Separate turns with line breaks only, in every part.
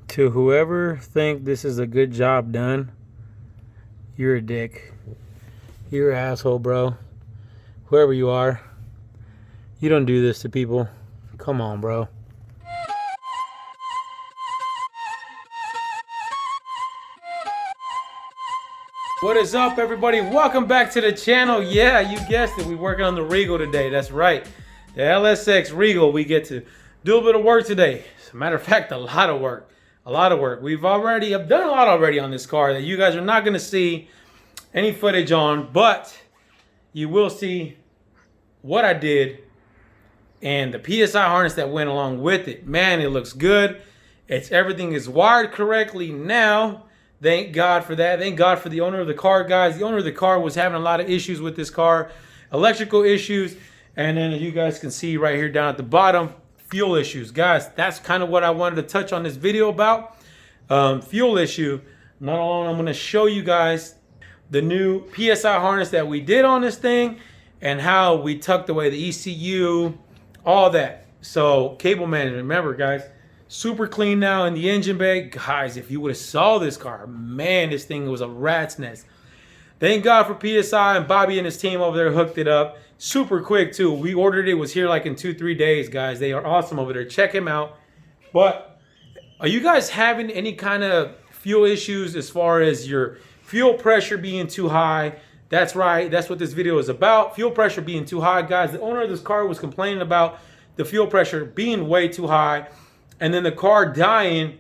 To whoever think this is a good job done, you're a dick. You're an asshole, bro. Whoever you are, you don't do this to people. Come on, bro. What is up, everybody? Welcome back to the channel. Yeah, you guessed it. We're working on the Regal today. That's right. The LSX Regal. We get to do a bit of work today. As a matter of fact, a lot of work. A lot of work. I've done a lot already on this car that you guys are not going to see any footage on, but you will see what I did and the PSI harness that went along with it. Man, it looks good. Everything is wired correctly now. Thank God for that. Thank God for the owner of the car, guys. The owner of the car was having a lot of issues with this car, electrical issues, and then you guys can see right here down at the bottom, fuel issues. Guys, that's kind of what I wanted to touch on this video about. Fuel issue. Not alone, I'm going to show you guys the new PSI harness that we did on this thing and how we tucked away the ECU, all that. So cable management, remember guys, super clean now in the engine bay. Guys, if you would have saw this car, man, this thing was a rat's nest. Thank God for PSI, and Bobby and his team over there hooked it up super quick too. We ordered it, was here like in 2-3 days, guys. They are awesome over there. Check him out. But are you guys having any kind of fuel issues as far as your fuel pressure being too high? That's right. That's what this video is about. Fuel pressure being too high, guys. The owner of this car was complaining about the fuel pressure being way too high, and then the car dying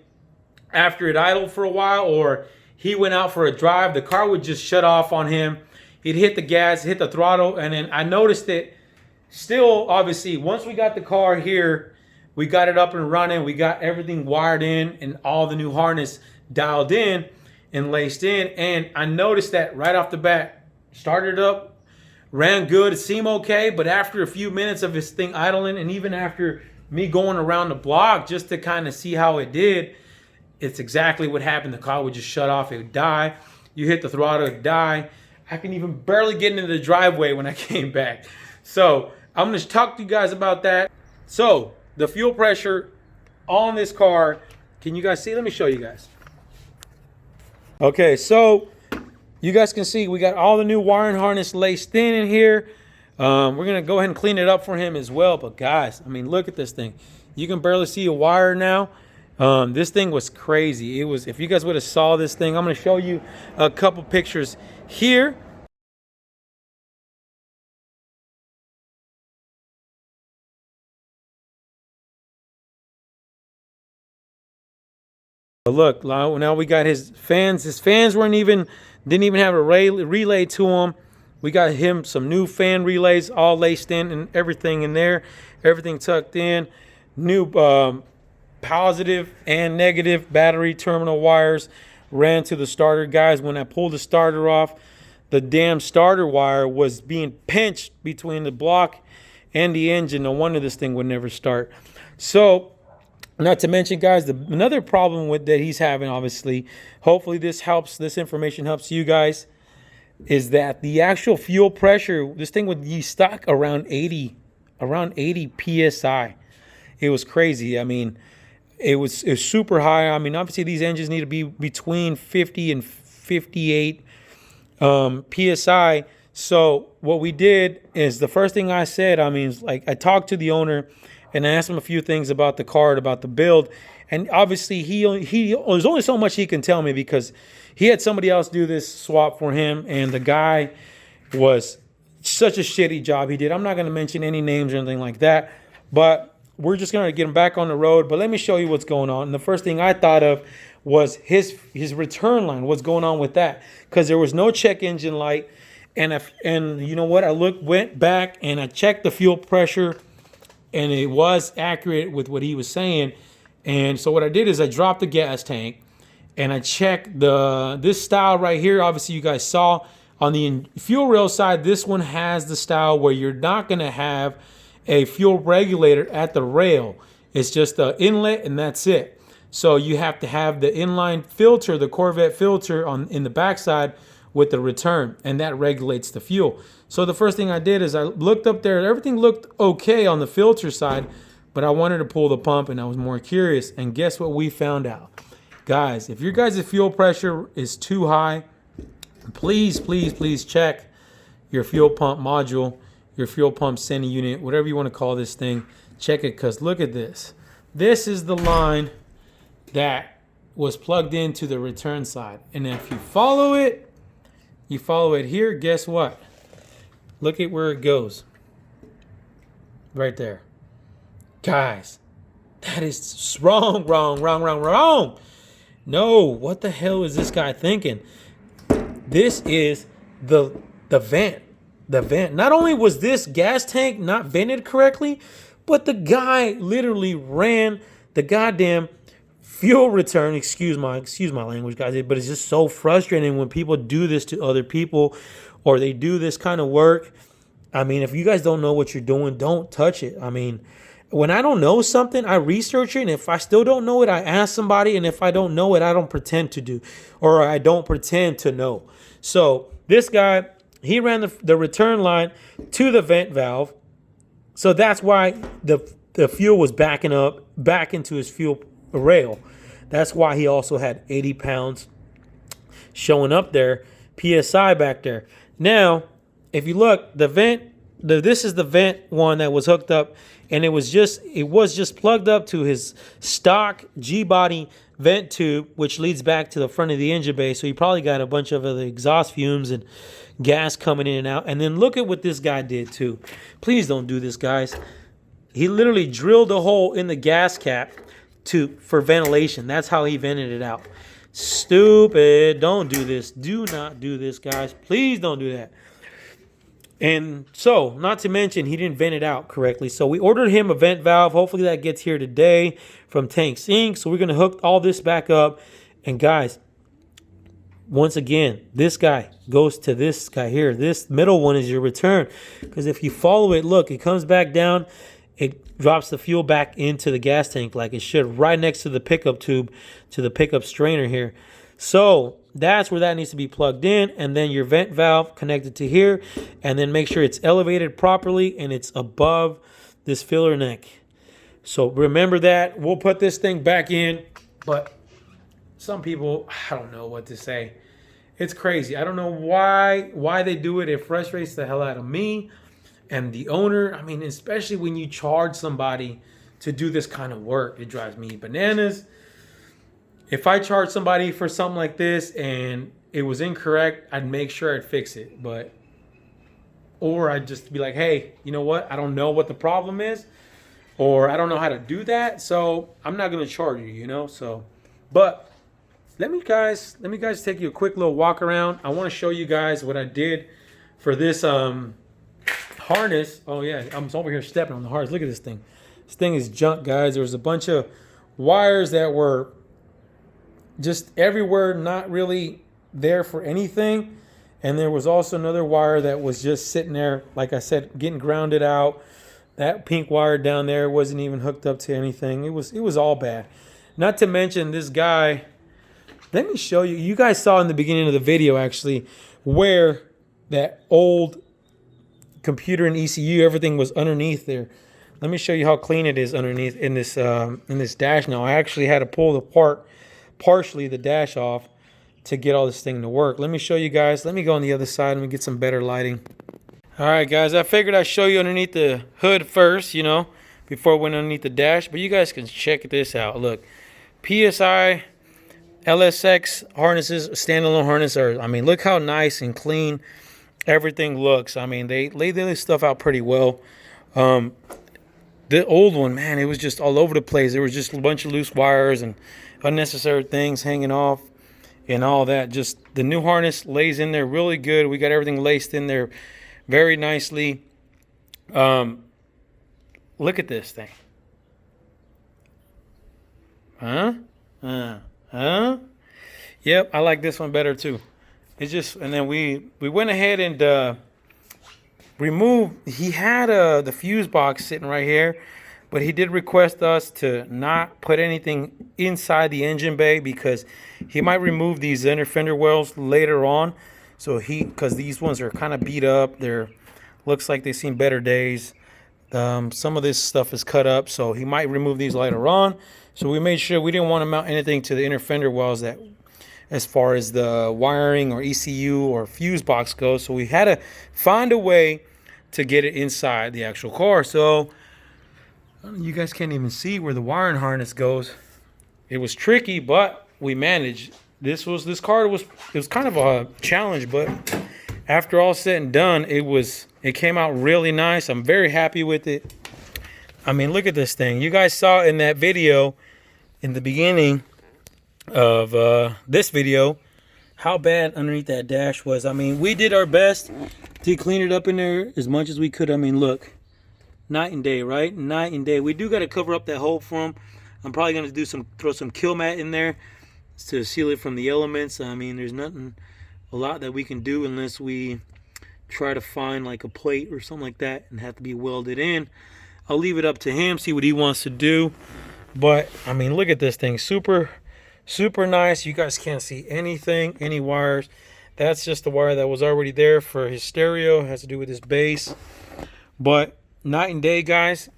after it idled for a while, or he went out for a drive. The car would just shut off on him. He'd hit the gas, hit the throttle, and then I noticed that still, obviously, once we got the car here, we got it up and running. We got everything wired in and all the new harness dialed in and laced in. And I noticed that right off the bat, started up, ran good, it seemed okay. But after a few minutes of this thing idling, and even after me going around the block just to kind of see how it did, it's exactly what happened. The car would just shut off, it would die. You hit the throttle, it would die. I can even barely get into the driveway when I came back. So I'm gonna talk to you guys about that. So the fuel pressure on this car, can you guys see? Let me show you guys. Okay, so you guys can see we got all the new wiring harness laced in here. We're gonna go ahead and clean it up for him as well. But guys, I mean, look at this thing. You can barely see a wire now. This thing was crazy. It was, if you guys would have saw this thing, I'm gonna show you a couple pictures here. But look, now we got his fans. His fans didn't even have a relay to them. We got him some new fan relays all laced in and everything in there. Everything tucked in. New positive and negative battery terminal wires ran to the starter. Guys, when I pulled the starter off, the damn starter wire was being pinched between the block and the engine. No wonder this thing would never start. So, not to mention, guys, another problem that he's having, obviously, hopefully this information helps you guys, is that the actual fuel pressure, this thing would be stuck around 80 PSI. It was crazy. I mean, it was super high. I mean, obviously these engines need to be between 50 and 58 PSI. So what we did is, the first thing I said, I mean, like, I talked to the owner and I asked him a few things about the car, about the build. And obviously there's only so much he can tell me, because he had somebody else do this swap for him, and the guy was such a shitty job he did. I'm not going to mention any names or anything like that, but we're just going to get him back on the road. But let me show you what's going on. And the first thing I thought of was his return line. What's going on with that? Because there was no check engine light. And you know what? I went back and I checked the fuel pressure, and it was accurate with what he was saying. And so what I did is I dropped the gas tank and I checked this style right here. Obviously you guys saw on the fuel rail side, this one has the style where you're not going to have a fuel regulator at the rail. It's just the inlet and that's it. So you have to have the inline filter, the Corvette filter in the backside with the return, and that regulates the fuel. So the first thing I did is I looked up there. Everything looked okay on the filter side, but I wanted to pull the pump and I was more curious. And guess what we found out? Guys, if your guys' fuel pressure is too high, please, please, please check your fuel pump module, your fuel pump sending unit, whatever you want to call this thing. Check it, because look at this. This is the line that was plugged into the return side. And if you follow it here, guess what? Look at where it goes. Right there. Guys, that is wrong. No, what the hell is this guy thinking? This is the vent. The vent. Not only was this gas tank not vented correctly, but the guy literally ran the goddamn fuel return. Excuse my language, guys, but it's just so frustrating when people do this to other people, or they do this kind of work. I mean, if you guys don't know what you're doing, don't touch it. I mean, when I don't know something, I research it, and if I still don't know it, I ask somebody, and if I don't know it, I don't pretend to do, or I don't pretend to know. So this guy, he ran the return line to the vent valve, so that's why the fuel was backing up back into his fuel rail. That's why he also had 80 pounds showing up there, PSI back there. Now, if you look, this is the vent one that was hooked up, and it was just plugged up to his stock G-body vent tube, which leads back to the front of the engine bay. So you probably got a bunch of the exhaust fumes and gas coming in and out. And then look at what this guy did too. Please don't do this, guys. He literally drilled a hole in the gas cap for ventilation. That's how he vented it out. Stupid. Don't do this. Do not do this, guys. Please don't do that. And so, not to mention, he didn't vent it out correctly. So we ordered him a vent valve. Hopefully that gets here today from Tanks Inc. So we're going to hook all this back up. And guys, once again, this guy goes to this guy here. This middle one is your return. Because if you follow it, look, it comes back down. It drops the fuel back into the gas tank like it should, right next to the pickup tube, to the pickup strainer here. So that's where that needs to be plugged in, and then your vent valve connected to here, and then make sure it's elevated properly and it's above this filler neck. So remember that. We'll put this thing back in, but some people, I don't know what to say. It's crazy. I don't know why they do it. It frustrates the hell out of me and the owner. I mean, especially when you charge somebody to do this kind of work, it drives me bananas. If I charge somebody for something like this and it was incorrect, I'd make sure I'd fix it. Or I'd just be like, hey, you know what? I don't know what the problem is, or I don't know how to do that, so I'm not gonna charge you, you know? So, but let me guys take you a quick little walk around. I want to show you guys what I did for this harness. Oh yeah, I'm over here stepping on the harness. Look at this thing. This thing is junk, guys. There was a bunch of wires that were just everywhere, not really there for anything. And there was also another wire that was just sitting there, like I said, getting grounded out. That pink wire down there wasn't even hooked up to anything. It was all bad. Not to mention this guy. Let me show you. You guys saw in the beginning of the video, actually, where that old computer and ECU, everything was underneath there. Let me show you how clean it is underneath in this dash now. I actually had to pull partially the dash off to get all this thing to work. Let me show you guys. Let me go on the other side and we get some better lighting. All right, guys, I figured I'd show you underneath the hood first, you know, before I went underneath the dash. But you guys can check this out. Look, PSI LSX harnesses, standalone harness are, I mean, look how nice and clean everything looks. I mean, they laid this stuff out pretty well. The old one, man, it was just all over the place. There was just a bunch of loose wires and unnecessary things hanging off and all that. Just the new harness lays in there really good. We got everything laced in there very nicely. Look at this thing. Yep, I like this one better too. It's just, and then we went ahead and removed. He had the fuse box sitting right here, but he did request us to not put anything inside the engine bay because he might remove these inner fender wells later on. So because these ones are kind of beat up, looks like they've seen better days. Some of this stuff is cut up, so he might remove these later on. So we made sure we didn't want to mount anything to the inner fender wells that, as far as the wiring or ECU or fuse box goes. So we had to find a way to get it inside the actual car. So you guys can't even see where the wiring harness goes. It was tricky, but we managed. It was kind of a challenge, but after all said and done, it came out really nice. I'm very happy with it. I mean, look at this thing. You guys saw in that video in the beginning of this video how bad underneath that dash was. I mean, we did our best to clean it up in there as much as we could. I mean, look, night and day, right? Night and day. We do got to cover up that hole for them. I'm probably going to throw some kill mat in there to seal it from the elements. I mean, there's a lot that we can do unless we try to find like a plate or something like that and have to be welded in. I'll leave it up to him, see what he wants to do. But I mean, look at this thing. Super nice. You guys can't see anything, any wires. That's just the wire that was already there for his stereo. It has to do with his bass. But night and day, guys.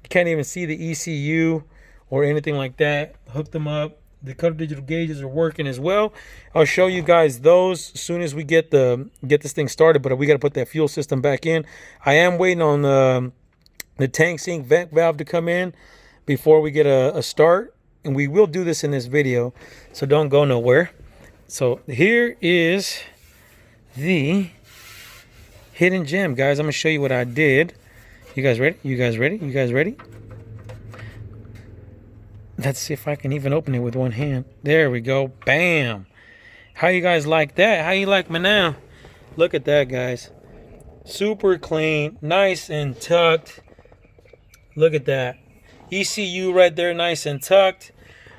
You can't even see the ECU or anything like that. Hook them up. The color digital gauges are working as well. I'll show you guys those as soon as we get this thing started. But we got to put that fuel system back in. I am waiting on the tank sink vent valve to come in before we get a start. And we will do this in this video, so don't go nowhere. So here is the hidden gem, guys. I'm gonna show you what I did. You guys ready? You guys ready? You guys ready? Let's see if I can even open it with one hand. There we go. Bam. How you guys like that? How you like me now? Look at that, guys. Super clean, nice and tucked. Look at that. ECU right there, nice and tucked.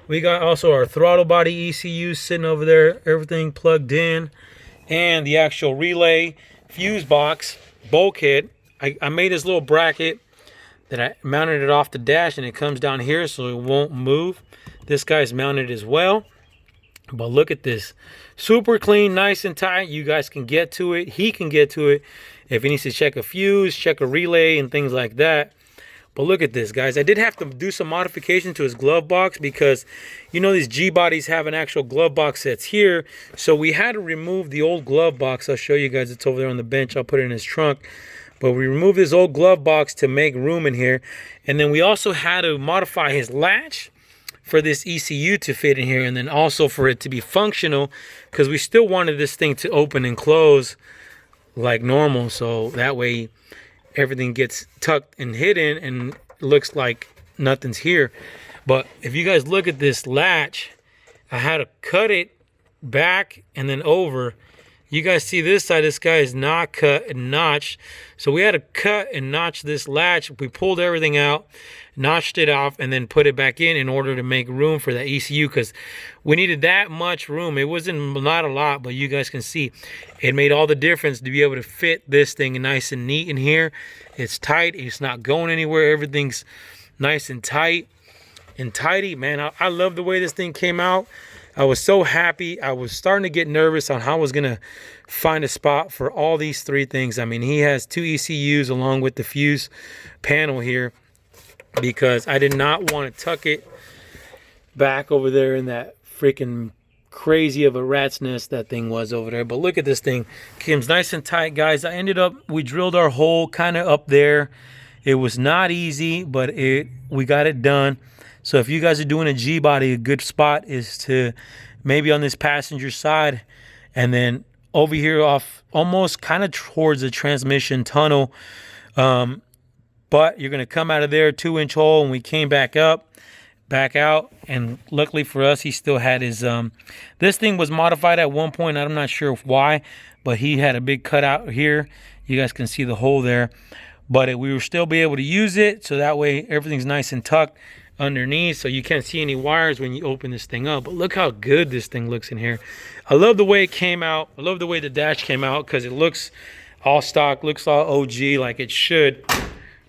We got also our throttle body ECU sitting over there, everything plugged in. And the actual relay fuse box bulkhead. I made this little bracket that I mounted it off the dash, and it comes down here so it won't move. This guy's mounted as well. But look at this. Super clean, nice and tight. You guys can get to it. He can get to it if he needs to check a fuse, check a relay, and things like that. But look at this, guys. I did have to do some modification to his glove box because, you know, these G-bodies have an actual glove box that's here. So we had to remove the old glove box. I'll show you guys. It's over there on the bench. I'll put it in his trunk. But we removed his old glove box to make room in here. And then we also had to modify his latch for this ECU to fit in here. And then also for it to be functional, because we still wanted this thing to open and close like normal. So that way everything gets tucked and hidden and looks like nothing's here. But if you guys look at this latch, I had to cut it back and then over. You guys see this side, this guy is not cut and notched. So we had to cut and notch this latch. We pulled everything out, notched it off, and then put it back in order to make room for that ECU, because we needed that much room. It wasn't not a lot, but you guys can see it made all the difference to be able to fit this thing nice and neat in here. It's tight. It's not going anywhere. Everything's nice and tight and tidy. Man, I love the way this thing came out. I was so happy. I was starting to get nervous on how I was going to find a spot for all these three things. I mean, he has two ECUs along with the fuse panel here, because I did not want to tuck it back over there in that freaking crazy of a rat's nest that thing was over there. But look at this thing. Comes nice and tight, guys. We drilled our hole kind of up there. It was not easy, but we got it done. So if you guys are doing a G-body, a good spot is to maybe on this passenger side and then over here off almost kind of towards the transmission tunnel. But you're going to come out of there, 2-inch hole, and we came back out. And luckily for us, he still had his, this thing was modified at one point. I'm not sure why, but he had a big cutout here. You guys can see the hole there. But we will still be able to use it, so that way everything's nice and tucked underneath, so you can't see any wires when you open this thing up. But look how good this thing looks in here. I love the way it came out. I love the way the dash came out, because it looks all stock, looks all OG like it should.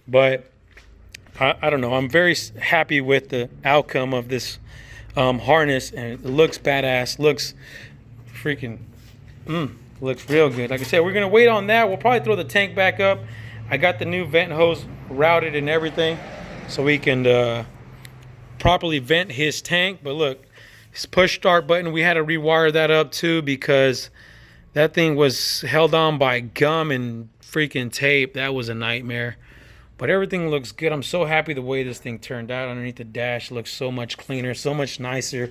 But I don't know, I'm very happy with the outcome of this harness, and it looks badass, looks freaking looks real good. Like I said, we're gonna wait on that. We'll probably throw the tank back up. I got the new vent hose routed and everything so we can properly vent his tank. But look, his push start button, we had to rewire that up too because that thing was held on by gum and freaking tape. That was a nightmare. But everything looks good. I'm so happy the way this thing turned out. Underneath the dash looks so much cleaner, so much nicer.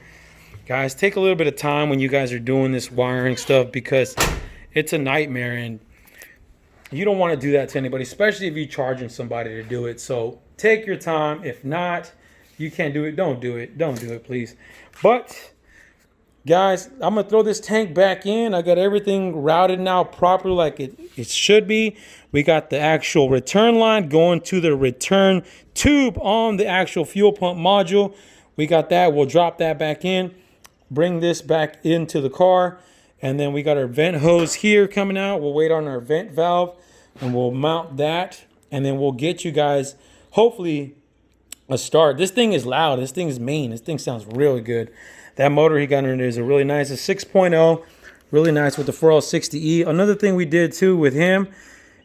Guys, take a little bit of time when you guys are doing this wiring stuff because it's a nightmare and you don't want to do that to anybody, especially if you're charging somebody to do it. So take your time. If not, you can't do it, don't do it. Don't do it, please. But guys, I'm gonna throw this tank back in. I got everything routed now properly like it should be. We got the actual return line going to the return tube on the actual fuel pump module. We got that. We'll drop that back in, bring this back into the car, and then we got our vent hose here coming out. We'll wait on our vent valve and we'll mount that, and then we'll get you guys hopefully a start. This thing is loud. This thing is mean. This thing sounds really good. That motor he got in there is a really nice. It's 6.0, really nice with the 4L60E. Another thing we did too with him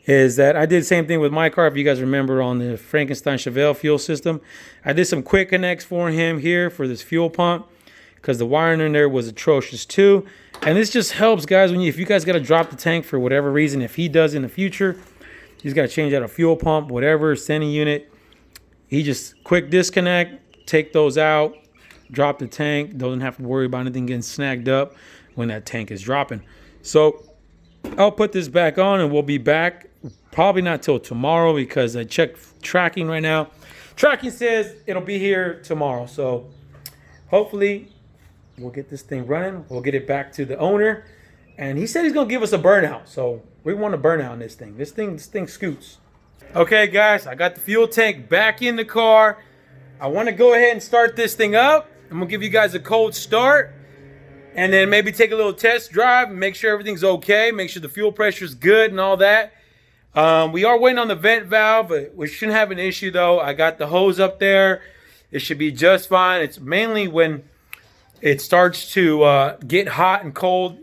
is that I did the same thing with my car. If you guys remember on the Frankenstein Chevelle fuel system, I did some quick connects for him here for this fuel pump because the wiring in there was atrocious too. And this just helps, guys, when if you guys got to drop the tank for whatever reason, if he does in the future, he's got to change out a fuel pump, whatever, sending unit. He just quick disconnect, take those out, drop the tank. Doesn't have to worry about anything getting snagged up when that tank is dropping. So I'll put this back on and we'll be back probably not till tomorrow because I checked tracking right now. Tracking says it'll be here tomorrow. So hopefully we'll get this thing running. We'll get it back to the owner. And he said he's going to give us a burnout. So we want a burnout on this thing. This thing scoots. Okay, guys, I got the fuel tank back in the car. I want to go ahead and start this thing up. I'm going to give you guys a cold start and then maybe take a little test drive and make sure everything's okay. Make sure the fuel pressure is good and all that. We are waiting on the vent valve. We shouldn't have an issue, though. I got the hose up there. It should be just fine. It's mainly when it starts to get hot and cold.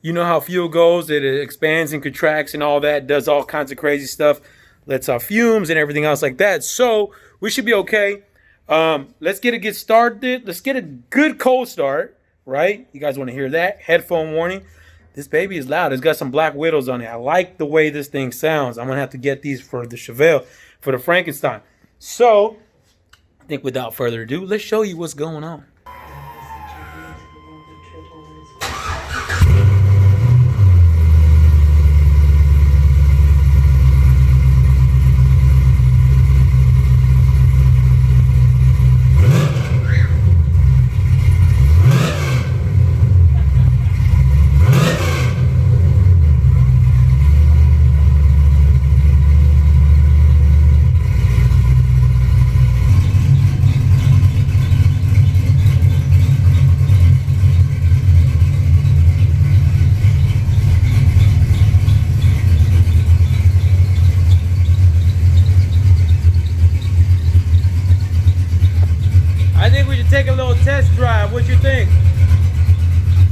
You know how fuel goes. It expands and contracts and all that. Does all kinds of crazy stuff. Lets off fumes and everything else like that. So we should be okay. Let's get started. Let's get a good cold start, right? You guys want to hear that? Headphone warning. This baby is loud. It's got some Black Widows on it. I like the way this thing sounds. I'm going to have to get these for the Chevelle, for the Frankenstein. So I think without further ado, let's show you what's going on. I think we should take a little test drive. What you think?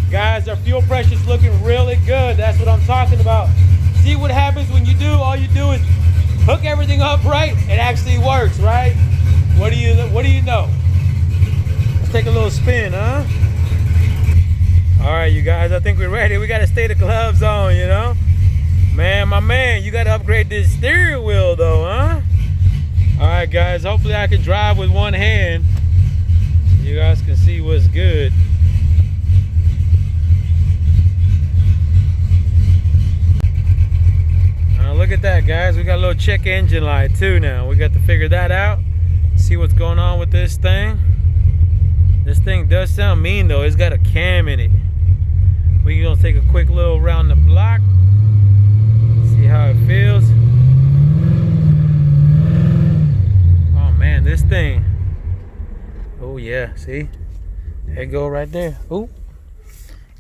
Guys, our fuel pressure is looking really good. That's what I'm talking about. See what happens when you do, all you do is hook everything up right. It actually works, right? What do you know? Let's take a little spin, huh? All right, you guys, I think we're ready. We got to stay the gloves on, you know? Man, my man, you got to upgrade this steering wheel though, huh? All right, guys, hopefully I can drive with one hand. You guys can see what's good. Look at that, guys. We got a little check engine light too now. We got to figure that out. See what's going on with this thing. This thing does sound mean though. It's got a cam in it. We're gonna take a quick little round the block. See how it feels. Oh man, this thing. Oh yeah, see? There you go right there. Ooh.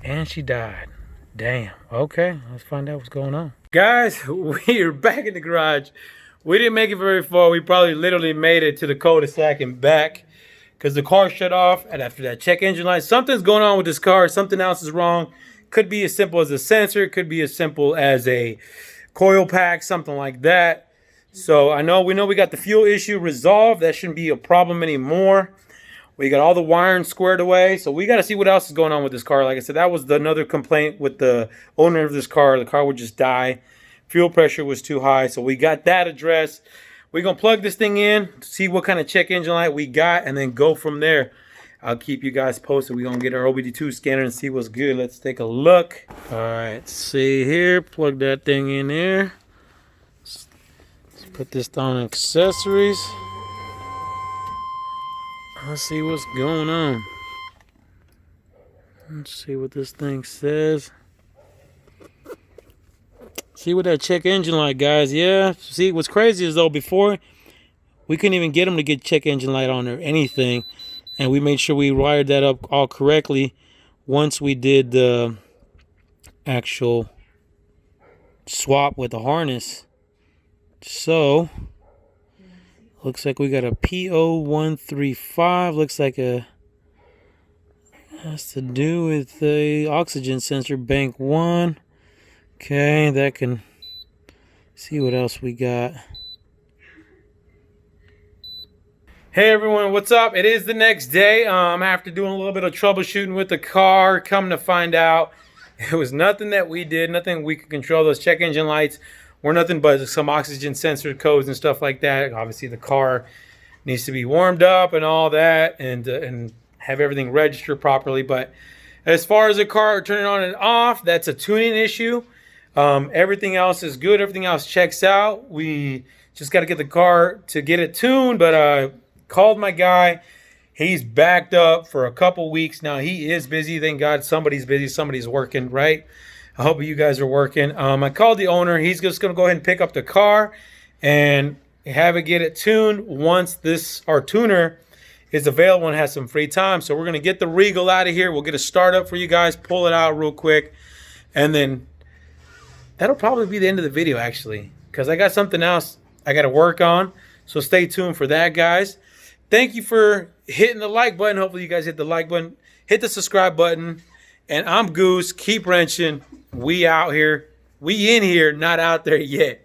And she died. Damn. Okay, let's find out what's going on. Guys, we're back in the garage. We didn't make it very far. We probably literally made it to the cul-de-sac and back because the car shut off. And after that check engine light, something's going on with this car. Something else is wrong. Could be as simple as a sensor. Could be as simple as a coil pack, something like that. So we know we got the fuel issue resolved. That shouldn't be a problem anymore. We got all the wiring squared away. So we got to see what else is going on with this car. Like I said, that was another complaint with the owner of this car. The car would just die. Fuel pressure was too high. So we got that addressed. We're going to plug this thing in, see what kind of check engine light we got, and then go from there. I'll keep you guys posted. We're going to get our OBD2 scanner and see what's good. Let's take a look. All right, let's see here. Plug that thing in there. Let's put this down in accessories. Let's see what's going on. Let's see what this thing says. See what that check engine light, guys. Yeah. See, what's crazy is though, before we couldn't even get them to get check engine light on or anything, and we made sure we wired that up all correctly once we did the actual swap with the harness. So looks like we got a P0135. Looks like has to do with the oxygen sensor bank 1. Okay, that can see what else we got. Hey everyone, what's up? It is the next day. After doing a little bit of troubleshooting with the car, come to find out it was nothing that we did, nothing we could control. Those check engine lights were nothing but some oxygen sensor codes and stuff like that. Obviously the car needs to be warmed up and all that, and have everything registered properly. But as far as the car turning on and off, that's a tuning issue. Everything else is good. Everything else checks out. We just got to get the car to get it tuned, but called my guy. He's backed up for a couple weeks now. He is busy. Thank God somebody's busy. Somebody's working, right? I hope you guys are working. I called the owner. He's just going to go ahead and pick up the car and have it get it tuned once our tuner is available and has some free time. So we're going to get the Regal out of here. We'll get a start up for you guys, pull it out real quick, and then that'll probably be the end of the video, actually, because I got something else I got to work on. So stay tuned for that, guys. Thank you for hitting the like button. Hopefully you guys hit the like button. Hit the subscribe button. And I'm Goose. Keep wrenching. We out here. We in here, not out there yet.